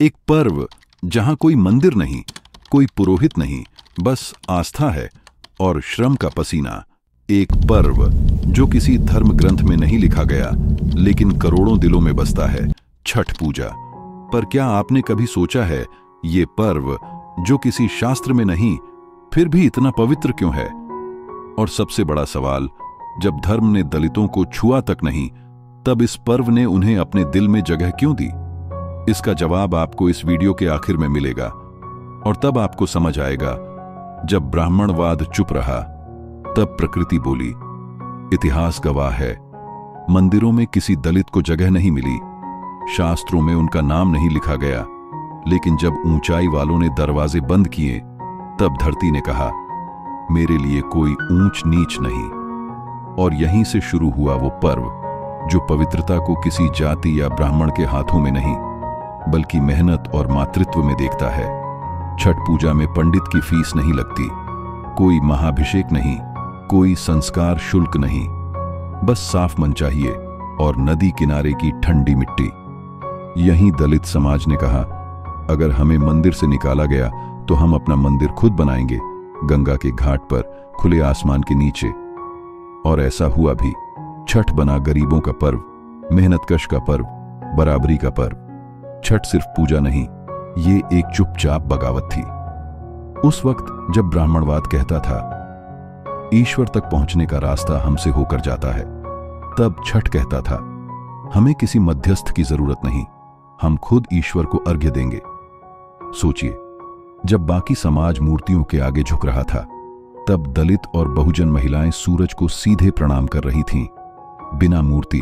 एक पर्व जहां कोई मंदिर नहीं, कोई पुरोहित नहीं, बस आस्था है और श्रम का पसीना। एक पर्व जो किसी धर्म ग्रंथ में नहीं लिखा गया, लेकिन करोड़ों दिलों में बसता है, छठ पूजा। पर क्या आपने कभी सोचा है, ये पर्व जो किसी शास्त्र में नहीं, फिर भी इतना पवित्र क्यों है? और सबसे बड़ा सवाल, जब धर्म ने दलितों को छुआ तक नहीं, तब इस पर्व ने उन्हें अपने दिल में जगह क्यों दी? इसका जवाब आपको इस वीडियो के आखिर में मिलेगा। और तब आपको समझ आएगा, जब ब्राह्मणवाद चुप रहा, तब प्रकृति बोली। इतिहास गवाह है, मंदिरों में किसी दलित को जगह नहीं मिली, शास्त्रों में उनका नाम नहीं लिखा गया, लेकिन जब ऊंचाई वालों ने दरवाजे बंद किए, तब धरती ने कहा, मेरे लिए कोई ऊंच नीच नहीं। और यहीं से शुरू हुआ वो पर्व जो पवित्रता को किसी जाति या ब्राह्मण के हाथों में नहीं, बल्कि मेहनत और मातृत्व में देखता है। छठ पूजा में पंडित की फीस नहीं लगती, कोई महाभिषेक नहीं, कोई संस्कार शुल्क नहीं, बस साफ मन चाहिए और नदी किनारे की ठंडी मिट्टी। यहीं दलित समाज ने कहा, अगर हमें मंदिर से निकाला गया तो हम अपना मंदिर खुद बनाएंगे, गंगा के घाट पर, खुले आसमान के नीचे। और ऐसा हुआ भी। छठ बना गरीबों का पर्व, मेहनतकश का पर्व, बराबरी का पर्व। छठ सिर्फ पूजा नहीं, ये एक चुपचाप बगावत थी। उस वक्त जब ब्राह्मणवाद कहता था, ईश्वर तक पहुंचने का रास्ता हमसे होकर जाता है, तब छठ कहता था, हमें किसी मध्यस्थ की जरूरत नहीं, हम खुद ईश्वर को अर्घ्य देंगे। सोचिए, जब बाकी समाज मूर्तियों के आगे झुक रहा था, तब दलित और बहुजन महिलाएं सूरज को सीधे प्रणाम कर रही थीं, बिना मूर्ति,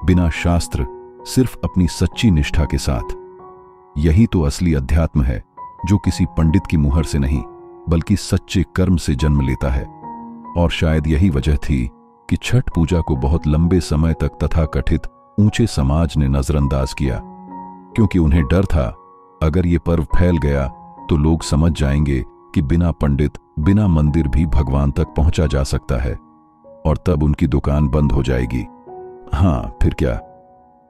बिना शास्त्र, सिर्फ अपनी सच्ची निष्ठा के साथ। यही तो असली अध्यात्म है, जो किसी पंडित की मुहर से नहीं, बल्कि सच्चे कर्म से जन्म लेता है। और शायद यही वजह थी कि छठ पूजा को बहुत लंबे समय तक तथाकथित ऊंचे समाज ने नजरअंदाज किया, क्योंकि उन्हें डर था, अगर ये पर्व फैल गया तो लोग समझ जाएंगे कि बिना पंडित, बिना मंदिर भी भगवान तक पहुंचा जा सकता है, और तब उनकी दुकान बंद हो जाएगी। हाँ, फिर क्या?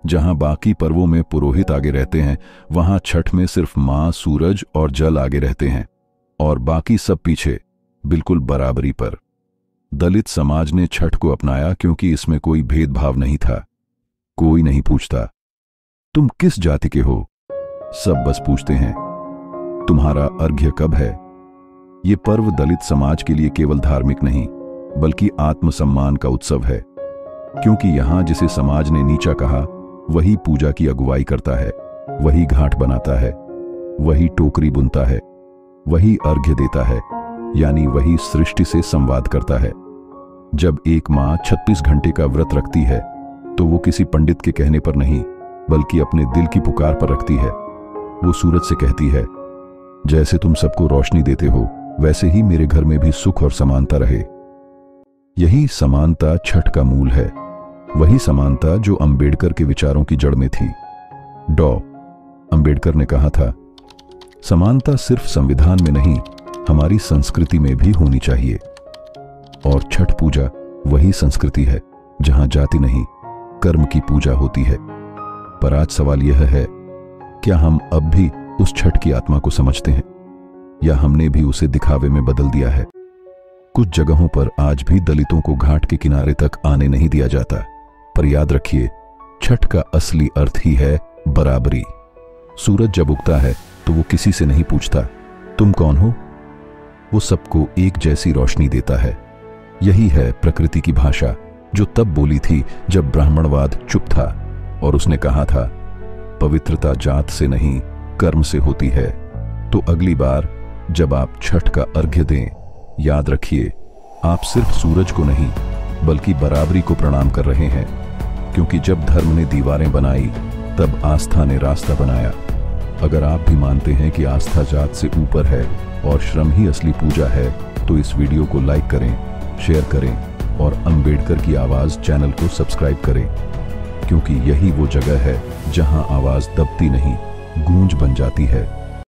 जहां बाकी पर्वों में पुरोहित आगे रहते हैं, वहां छठ में सिर्फ मां, सूरज और जल आगे रहते हैं, और बाकी सब पीछे, बिल्कुल बराबरी पर। दलित समाज ने छठ को अपनाया क्योंकि इसमें कोई भेदभाव नहीं था। कोई नहीं पूछता, तुम किस जाति के हो? सब बस पूछते हैं, तुम्हारा अर्घ्य कब है? ये पर्व दलित समाज के लिए केवल धार्मिक नहीं, बल्कि आत्मसम्मान का उत्सव है, क्योंकि यहां जिसे समाज ने नीचा कहा, वही पूजा की अगुवाई करता है, वही घाट बनाता है, वही टोकरी बुनता है, वही अर्घ्य देता है, यानी वही सृष्टि से संवाद करता है। जब एक मां 36 घंटे का व्रत रखती है, तो वो किसी पंडित के कहने पर नहीं, बल्कि अपने दिल की पुकार पर रखती है। वो सूरज से कहती है, जैसे तुम सबको रोशनी देते हो, वैसे ही मेरे घर में भी सुख और समानता रहे। यही समानता छठ का मूल है, वही समानता जो अंबेडकर के विचारों की जड़ में थी। डॉ. अंबेडकर ने कहा था, समानता सिर्फ संविधान में नहीं, हमारी संस्कृति में भी होनी चाहिए। और छठ पूजा वही संस्कृति है, जहां जाति नहीं, कर्म की पूजा होती है। पर आज सवाल यह है, क्या हम अब भी उस छठ की आत्मा को समझते हैं, या हमने भी उसे दिखावे में बदल दिया है? कुछ जगहों पर आज भी दलितों को घाट के किनारे तक आने नहीं दिया जाता। पर याद रखिए, छठ का असली अर्थ ही है बराबरी। सूरज जब उगता है तो वो किसी से नहीं पूछता, तुम कौन हो? वो सबको एक जैसी रोशनी देता है। यही है प्रकृति की भाषा, जो तब बोली थी जब ब्राह्मणवाद चुप था, और उसने कहा था, पवित्रता जात से नहीं, कर्म से होती है। तो अगली बार जब आप छठ का अर्घ्य दें, याद रखिए, आप सिर्फ सूरज को नहीं, बल्कि बराबरी को प्रणाम कर रहे हैं, क्योंकि जब धर्म ने दीवारें बनाई, तब आस्था ने रास्ता बनाया। अगर आप भी मानते हैं कि आस्था जात से ऊपर है और श्रम ही असली पूजा है, तो इस वीडियो को लाइक करें, शेयर करें और अंबेडकर की आवाज़ चैनल को सब्सक्राइब करें, क्योंकि यही वो जगह है जहां आवाज़ दबती नहीं, गूंज बन जाती है।